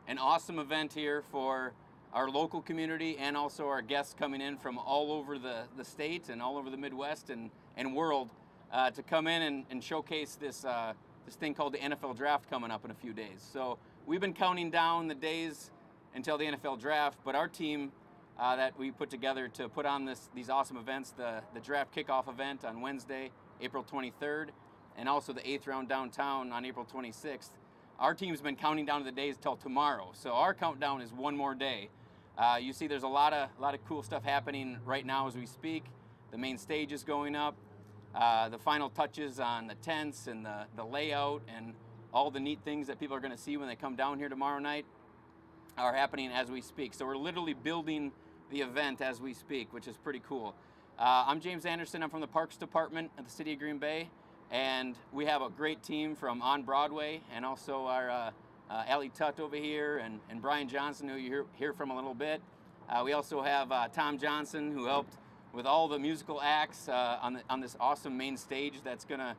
an awesome event here for our local community and also our guests coming in from all over the state and all over the Midwest and world to come in and showcase this thing called the NFL Draft coming up in a few days. So we've been counting down the days until the NFL Draft, but our team that we put together to put on these awesome events, the Draft Kickoff event on Wednesday, April 23rd, and also the 8th round downtown on April 26th. Our team's been counting down to the days till tomorrow. So our countdown is one more day. You see there's a lot of cool stuff happening right now as we speak. The main stage is going up. The final touches on the tents and the layout and all the neat things that people are going to see when they come down here tomorrow night are happening as we speak. So we're literally building the event as we speak, which is pretty cool. I'm James Anderson. I'm from the Parks Department at the City of Green Bay, and we have a great team from On Broadway, and also our Allie Tutt over here, and Brian Johnson, who you hear from a little bit. We also have Tom Johnson, who helped with all the musical acts on this awesome main stage that's going to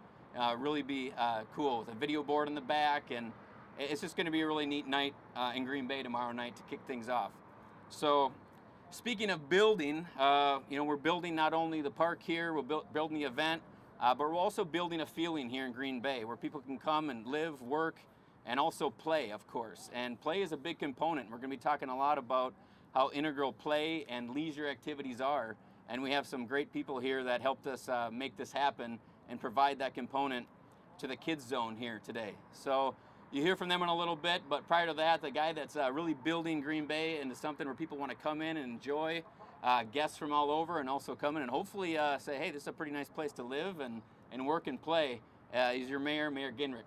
really be cool, with a video board in the back, and it's just going to be a really neat night in Green Bay tomorrow night to kick things off. So speaking of building, we're building not only the park here, we're building the event, but we're also building a feeling here in Green Bay where people can come and live, work, and also play, of course. And play is a big component. We're going to be talking a lot about how integral play and leisure activities are. And we have some great people here that helped us make this happen and provide that component to the kids zone here today. So you hear from them in a little bit, but prior to that, the guy that's really building Green Bay into something where people want to come in and enjoy, guests from all over, and also come in and hopefully say, hey, this is a pretty nice place to live and work and play, is your mayor, Mayor Gingrich.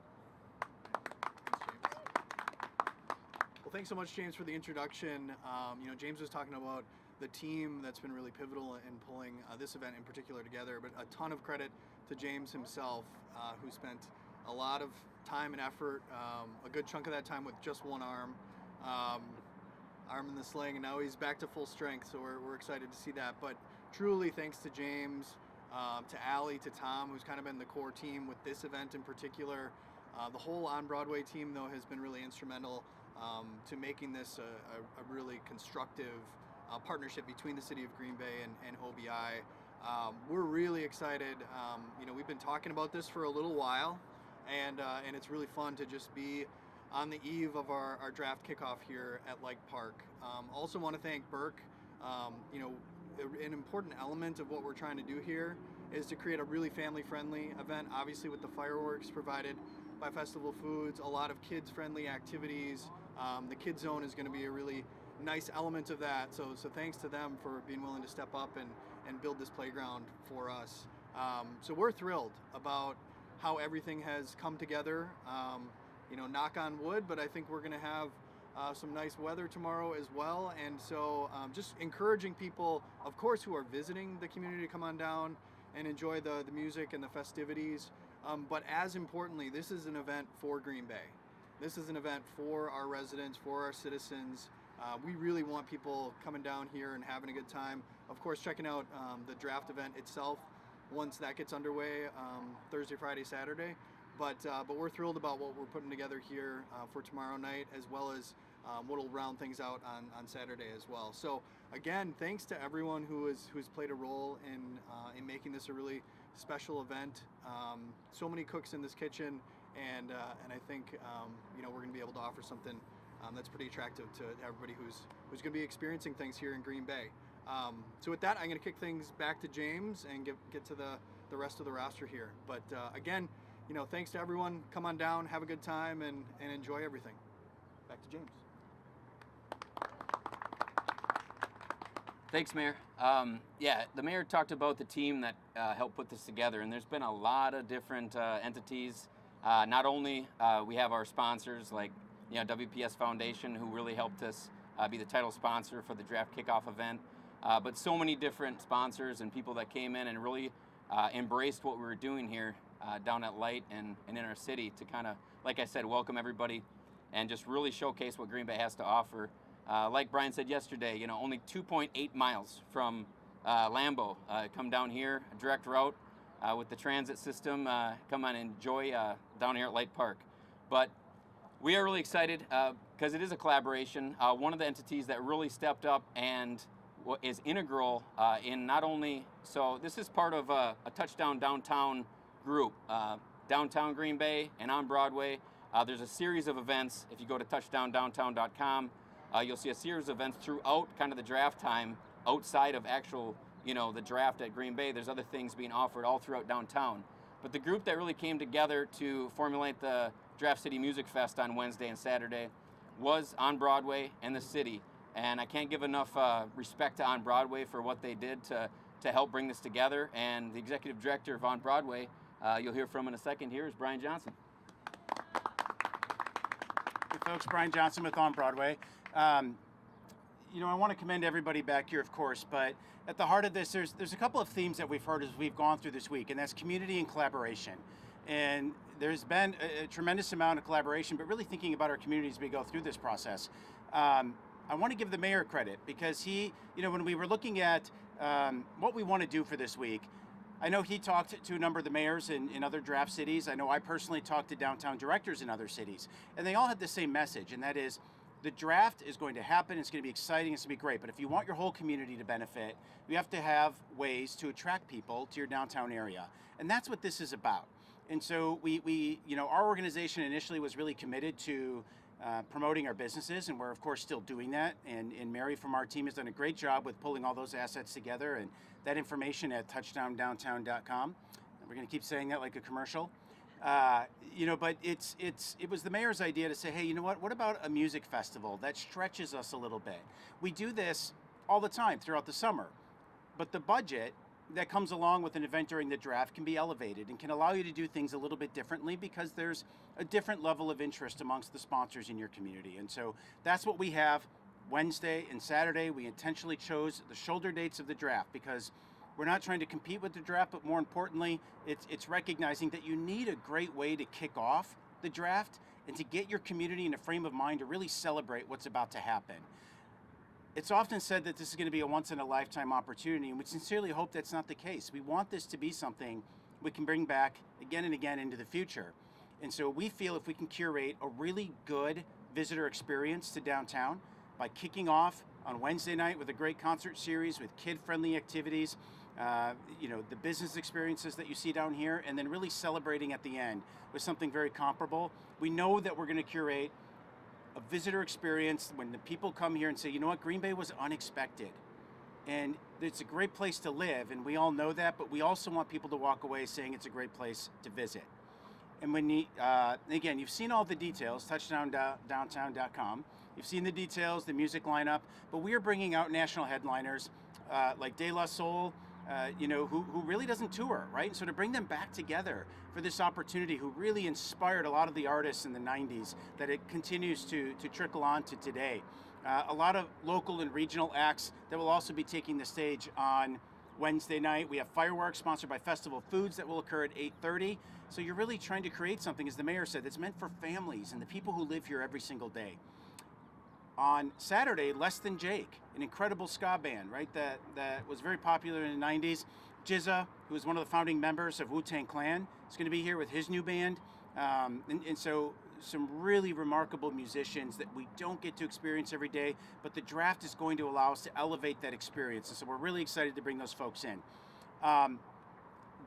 Well, thanks so much, James, for the introduction. James was talking about the team that's been really pivotal in pulling this event in particular together, but a ton of credit to James himself, who spent a lot of time and effort, a good chunk of that time with just one arm in the sling, and now he's back to full strength, so we're excited to see that. But truly thanks to James, to Allie, to Tom, who's kind of been the core team with this event in particular. The whole On Broadway team, though, has been really instrumental to making this a really constructive partnership between the City of Green Bay and OBI. We're really excited. We've been talking about this for a little while, and it's really fun to just be on the eve of our draft kickoff here at Leicht Park. Also want to thank Burke. An important element of what we're trying to do here is to create a really family-friendly event, obviously with the fireworks provided by Festival Foods, a lot of kids-friendly activities. The kids zone is going to be a really nice element of that, so thanks to them for being willing to step up and build this playground for us. So we're thrilled about how everything has come together. Knock on wood, but I think we're going to have some nice weather tomorrow as well, and so just encouraging people, of course, who are visiting the community to come on down and enjoy the music and the festivities, but as importantly, this is an event for Green Bay. This is an event for our residents, for our citizens. We really want people coming down here and having a good time. Of course, checking out the draft event itself once that gets underway, Thursday, Friday, Saturday. But we're thrilled about what we're putting together here for tomorrow night, as well as what'll round things out on Saturday as well. So again, thanks to everyone who's played a role in making this a really special event. So many cooks in this kitchen, and I think we're going to be able to offer something that's pretty attractive to everybody who's going to be experiencing things here in Green Bay. So with that, I'm going to kick things back to James and get to the rest of the roster here. But again, thanks to everyone. Come on down, have a good time, and enjoy everything. Back to James. Thanks, Mayor. The mayor talked about the team that helped put this together, and there's been a lot of different entities. Not only we have our sponsors like WPS Foundation, who really helped us be the title sponsor for the draft kickoff event, but so many different sponsors and people that came in and really embraced what we were doing here down at Leicht and in our city to kind of, like I said, welcome everybody and just really showcase what Green Bay has to offer. Like Brian said yesterday, only 2.8 miles from Lambeau. Come down here, a direct route with the transit system. Come on and enjoy down here at Leicht Park. But We are really excited because it is a collaboration. One of the entities that really stepped up and is integral in not only, so this is part of a Touchdown Downtown group, downtown Green Bay and on Broadway. There's a series of events. If you go to touchdowndowntown.com, you'll see a series of events throughout kind of the draft time outside of actual, the draft at Green Bay. There's other things being offered all throughout downtown. But the group that really came together to formulate the Draft City Music Fest on Wednesday and Saturday was On Broadway and the city. And I can't give enough respect to On Broadway for what they did to help bring this together. And the executive director of On Broadway, you'll hear from in a second here, is Brian Johnson. Hey folks, Brian Johnson with On Broadway. I want to commend everybody back here, of course, but at the heart of this, there's a couple of themes that we've heard as we've gone through this week, and that's community and collaboration. And there's been a tremendous amount of collaboration, but really thinking about our community as we go through this process. I want to give the mayor credit because he, when we were looking at what we want to do for this week, I know he talked to a number of the mayors in other draft cities. I know I personally talked to downtown directors in other cities, and they all had the same message, and that is the draft is going to happen. It's going to be exciting. It's going to be great. But if you want your whole community to benefit, you have to have ways to attract people to your downtown area, and that's what this is about. And so our organization initially was really committed to promoting our businesses, and we're of course still doing that. And Mary from our team has done a great job with pulling all those assets together, and that information at touchdowndowntown.com. We're going to keep saying that like a commercial. But it was the mayor's idea to say, hey, you know what about a music festival that stretches us a little bit? We do this all the time throughout the summer, but the budget that comes along with an event during the draft can be elevated and can allow you to do things a little bit differently because there's a different level of interest amongst the sponsors in your community. And so that's what we have Wednesday and Saturday. We intentionally chose the shoulder dates of the draft because we're not trying to compete with the draft, but more importantly, it's recognizing that you need a great way to kick off the draft and to get your community in a frame of mind to really celebrate what's about to happen. It's often said that this is going to be a once-in-a-lifetime opportunity, and we sincerely hope that's not the case. We want this to be something we can bring back again and again into the future. And so we feel if we can curate a really good visitor experience to downtown by kicking off on Wednesday night with a great concert series with kid-friendly activities, the business experiences that you see down here, and then really celebrating at the end with something very comparable. We know that we're going to curate a visitor experience when the people come here and say, you know what, Green Bay was unexpected. And it's a great place to live, and we all know that, but we also want people to walk away saying it's a great place to visit. And when you, again, you've seen all the details, touchdowndowntown.com. You've seen the details, the music lineup, but we are bringing out national headliners like De La Soul, who really doesn't tour, right? So to bring them back together for this opportunity, who really inspired a lot of the artists in the 90s, that it continues to trickle on to today. A lot of local and regional acts that will also be taking the stage on Wednesday night. We have fireworks sponsored by Festival Foods that will occur at 8:30. So you're really trying to create something, as the mayor said, that's meant for families and the people who live here every single day. On Saturday, Less Than Jake, an incredible ska band, right? That was very popular in the 90s. Jizza, who was one of the founding members of Wu-Tang Clan, is going to be here with his new band. And so some really remarkable musicians that we don't get to experience every day, but the draft is going to allow us to elevate that experience. And so we're really excited to bring those folks in.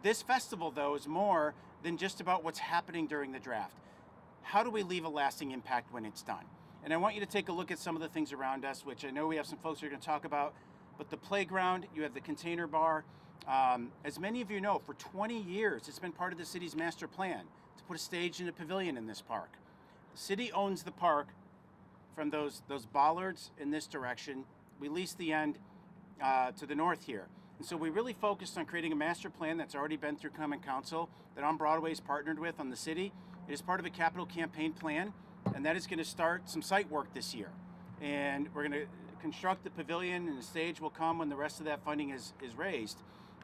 This festival, though, is more than just about what's happening during the draft. How do we leave a lasting impact when it's done? And I want you to take a look at some of the things around us, which I know we have some folks who are going to talk about. But the playground, you have the container bar. As many of you know, for 20 years, it's been part of the city's master plan to put a stage and a pavilion in this park. The city owns the park from those bollards in this direction. We lease the end to the north here. And so we really focused on creating a master plan that's already been through Common Council that On Broadway is partnered with on the city. It is part of a capital campaign plan, and that is going to start some site work this year. And we're going to construct the pavilion, and the stage will come when the rest of that funding is raised.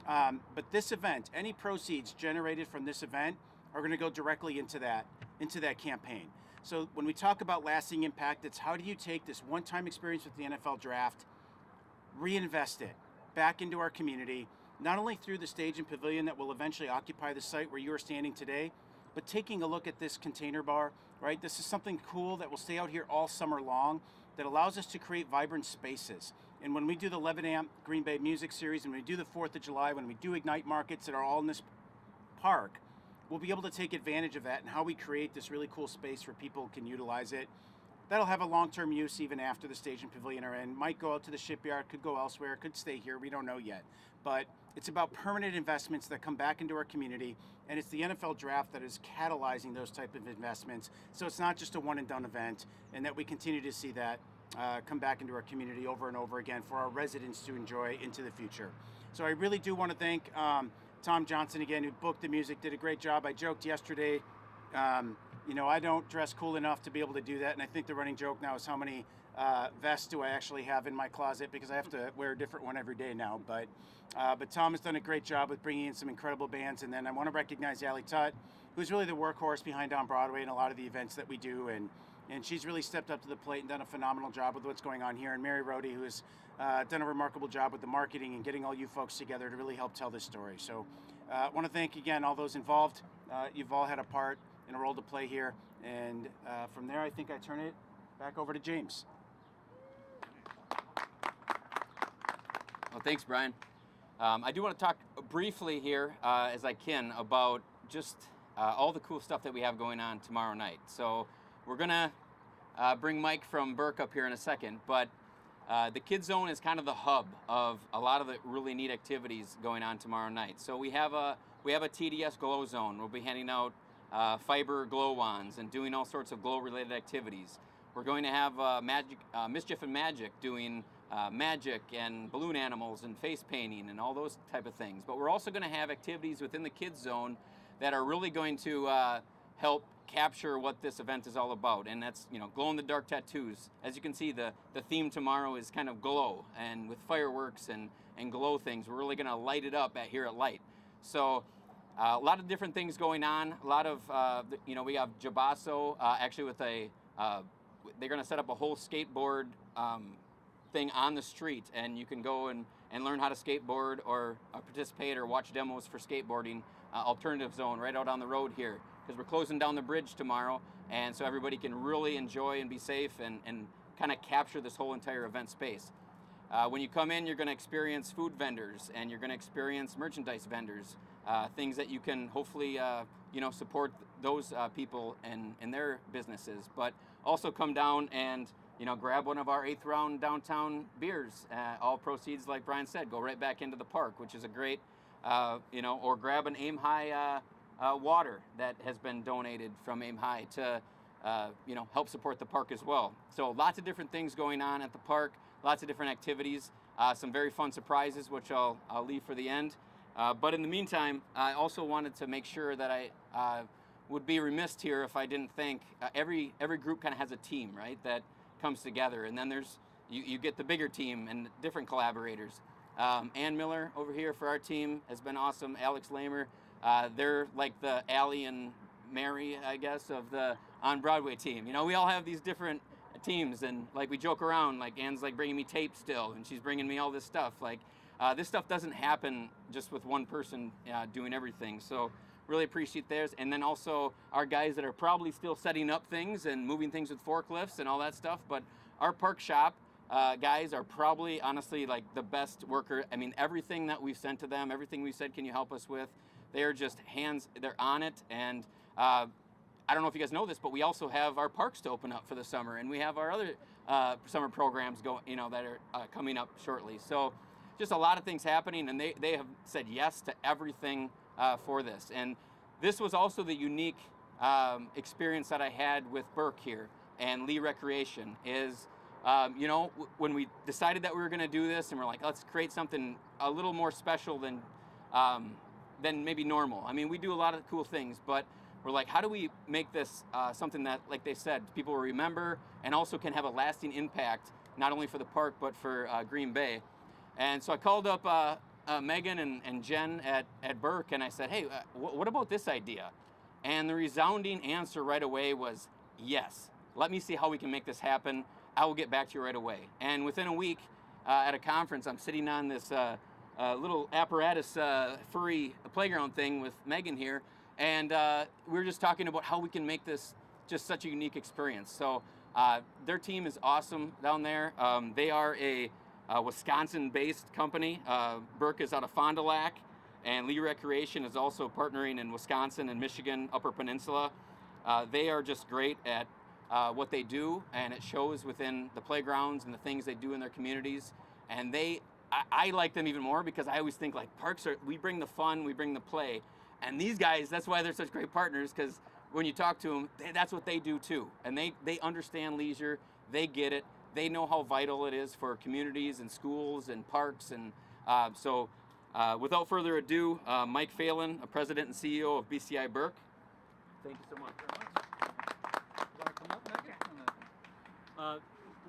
But this event, any proceeds generated from this event are going to go directly into that campaign. So when we talk about lasting impact, it's how do you take this one-time experience with the NFL draft, reinvest it back into our community, not only through the stage and pavilion that will eventually occupy the site where you are standing today, but taking a look at this container bar right? This is something cool that will stay out here all summer long that allows us to create vibrant spaces. And when we do the 11 Amp Green Bay Music Series, and we do the 4th of July, when we do Ignite markets that are all in this park, we'll be able to take advantage of that and how we create this really cool space where people can utilize it. That'll have a long-term use even after the stage and pavilion are in. Might go out to the shipyard, could go elsewhere, could stay here, we don't know yet. But it's about permanent investments that come back into our community, and it's the NFL draft that is catalyzing those type of investments. So it's not just a one and done event, and that we continue to see that come back into our community over and over again for our residents to enjoy into the future. So I really do want to thank Tom Johnson again, who booked the music, did a great job. I joked yesterday, you know, I don't dress cool enough to be able to do that, and I think the running joke now is how many vests do I actually have in my closet, because I have to wear a different one every day now. But Tom has done a great job with bringing in some incredible bands, and then I want to recognize Allie Tutt, who's really the workhorse behind On Broadway and a lot of the events that we do, and she's really stepped up to the plate and done a phenomenal job with what's going on here. And Mary Rohde, who has done a remarkable job with the marketing and getting all you folks together to really help tell this story. So I want to thank again all those involved. You've all had a part and a role to play here, and from there I think I turn it back over to James. Well, thanks, Brian. I do want to talk briefly here, as I can, about just all the cool stuff that we have going on tomorrow night. So we're gonna bring Mike from Burke up here in a second, but the Kids Zone is kind of the hub of a lot of the really neat activities going on tomorrow night. So we have a TDS Glow Zone. We'll be handing out fiber glow wands and doing all sorts of glow-related activities. We're going to have Mischief and Magic doing magic and balloon animals and face painting and all those type of things. But we're also going to have activities within the Kids Zone that are really going to help capture what this event is all about, and that's, you know, glow-in-the-dark tattoos. As you can see, the theme tomorrow is kind of glow, and with fireworks and glow things, we're really going to light it up here at Light. So a lot of different things going on. A lot of, you know, we have Jabasso actually with they're going to set up a whole skateboard thing on the street, and you can go and learn how to skateboard or participate or watch demos for skateboarding. Alternative zone right out on the road here, because we're closing down the bridge tomorrow, and so everybody can really enjoy and be safe and kind of capture this whole entire event space. When you come in, you're going to experience food vendors, and you're going to experience merchandise vendors, things that you can hopefully you know, support those people and their businesses, but also come down and, you know, grab one of our 8th round downtown beers. All proceeds, like Brian said, go right back into the park, which is a great, you know, or grab an Aim High water that has been donated from Aim High to, you know, help support the park as well. So lots of different things going on at the park, lots of different activities, some very fun surprises, which I'll leave for the end. But in the meantime, I also wanted to make sure that I would be remiss here if I didn't thank every group kind of has a team, right, that comes together, and then there's you get the bigger team and different collaborators. Ann Miller over here for our team has been awesome. Alex Lamer, they're like the Allie and Mary, I guess, of the On Broadway team. You know, we all have these different teams, and like we joke around, like Ann's like bringing me tape still, and she's bringing me all this stuff. Like this stuff doesn't happen just with one person doing everything. So really appreciate theirs. And then also our guys that are probably still setting up things and moving things with forklifts and all that stuff. But our park shop guys are probably honestly like the best worker. I mean, everything that we've sent to them, everything we said, can you help us with? They're just they're on it. And I don't know if you guys know this, but we also have our parks to open up for the summer, and we have our other summer programs you know, that are coming up shortly. So just a lot of things happening, and they have said yes to everything for this. And this was also the unique experience that I had with Burke here and Lee Recreation is, you know, when we decided that we were going to do this, and we're like, let's create something a little more special than maybe normal. I mean, we do a lot of cool things, but we're like, how do we make this something that, like they said, people will remember and also can have a lasting impact, not only for the park, but for Green Bay. And so I called up Megan and Jen at Burke, and I said, hey, what about this idea? And the resounding answer right away was, yes, let me see how we can make this happen. I will get back to you right away. And within a week at a conference, I'm sitting on this little apparatus furry playground thing with Megan here, and we were just talking about how we can make this just such a unique experience. So their team is awesome down there. They are a Wisconsin-based company. Burke is out of Fond du Lac, and Lee Recreation is also partnering in Wisconsin and Michigan, Upper Peninsula. They are just great at what they do, and it shows within the playgrounds and the things they do in their communities. And I like them even more because I always think like parks we bring the fun, we bring the play. And these guys, that's why they're such great partners, because when you talk to them, that's what they do too. And they understand leisure, they get it, they know how vital it is for communities and schools and parks. And so without further ado, Mike Phelan, President and CEO of BCI Burke. Thank you so much.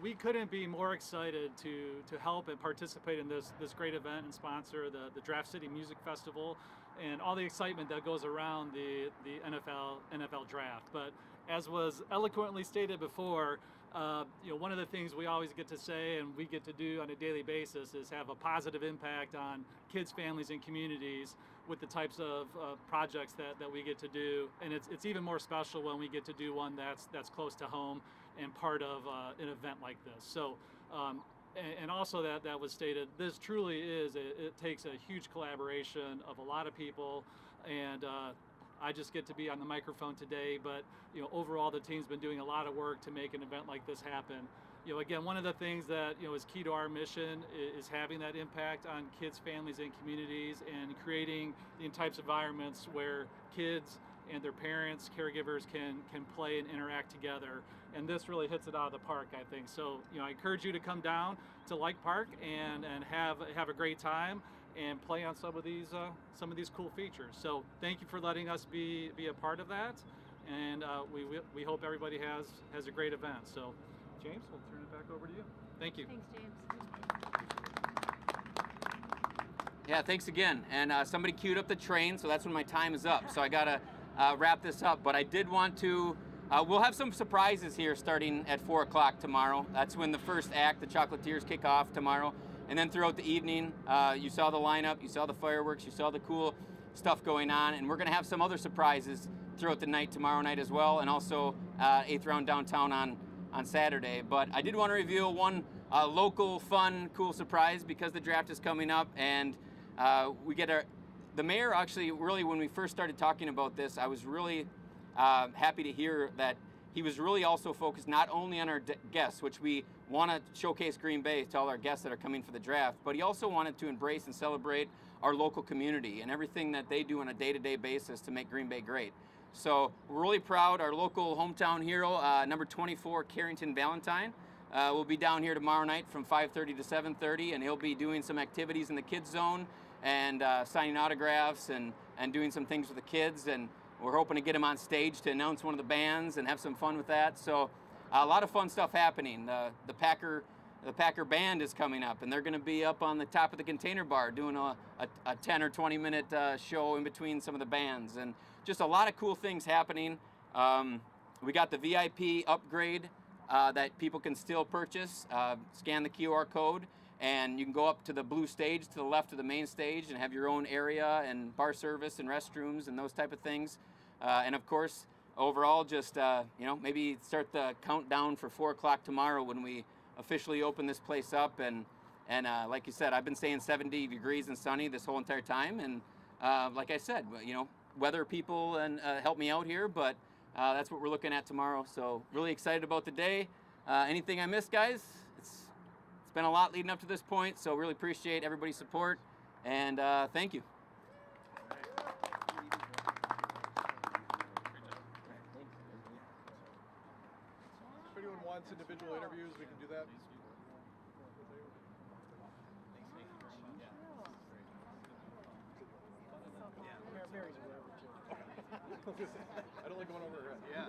We couldn't be more excited to help and participate in this great event and sponsor the Draft City Music Festival and all the excitement that goes around the NFL draft. But as was eloquently stated before, one of the things we always get to say and we get to do on a daily basis is have a positive impact on kids, families, and communities with the types of projects that we get to do. And it's even more special when we get to do one that's close to home and part of an event like this. So, and also that was stated, this truly is, it takes a huge collaboration of a lot of people, and I just get to be on the microphone today, but overall the team's been doing a lot of work to make an event like this happen. Again, one of the things that is key to our mission is having that impact on kids, families, and communities, and creating the types of environments where kids and their parents, caregivers can play and interact together. And this really hits it out of the park, I think. So, I encourage you to come down to Leicht Park and have a great time and play on some of these cool features. So, thank you for letting us be a part of that, and we hope everybody has a great event. So, James, we'll turn it back over to you. Thank you. Thanks, James. Yeah, thanks again. And somebody queued up the train, so that's when my time is up. So I gotta wrap this up. But I did want to. We'll have some surprises here starting at 4 o'clock tomorrow. That's when the first act, the Chocolatiers, kick off tomorrow. And then throughout the evening, you saw the lineup, you saw the fireworks, you saw the cool stuff going on. And we're going to have some other surprises throughout the night tomorrow night as well, and also 8th round downtown on Saturday. But I did want to reveal one local, fun, cool surprise because the draft is coming up. And we get the mayor actually, really, when we first started talking about this, I was really happy to hear that he was really also focused not only on our guests, which we want to showcase Green Bay to all our guests that are coming for the draft, but he also wanted to embrace and celebrate our local community and everything that they do on a day-to-day basis to make Green Bay great. So we're really proud. Our local hometown hero, number 24, Carrington Valentine, will be down here tomorrow night from 5:30 to 7:30, and he'll be doing some activities in the kids zone and signing autographs and doing some things with the kids. And we're hoping to get him on stage to announce one of the bands and have some fun with that. So a lot of fun stuff happening. The Packer band is coming up, and they're going to be up on the top of the Container Bar doing a 10 or 20 minute show in between some of the bands, and just a lot of cool things happening. We got the VIP upgrade that people can still purchase. Scan the QR code, and you can go up to the blue stage to the left of the main stage and have your own area and bar service and restrooms and those type of things. And of course, overall, just maybe start the countdown for 4 o'clock tomorrow when we officially open this place up. And like you said, I've been saying 70 degrees and sunny this whole entire time. And like I said, weather people and help me out here, but that's what we're looking at tomorrow. So really excited about the day. Anything I missed, guys? It's been a lot leading up to this point, so really appreciate everybody's support, and thank you. If anyone wants individual interviews, we can do that. I don't like going over her head. Yeah.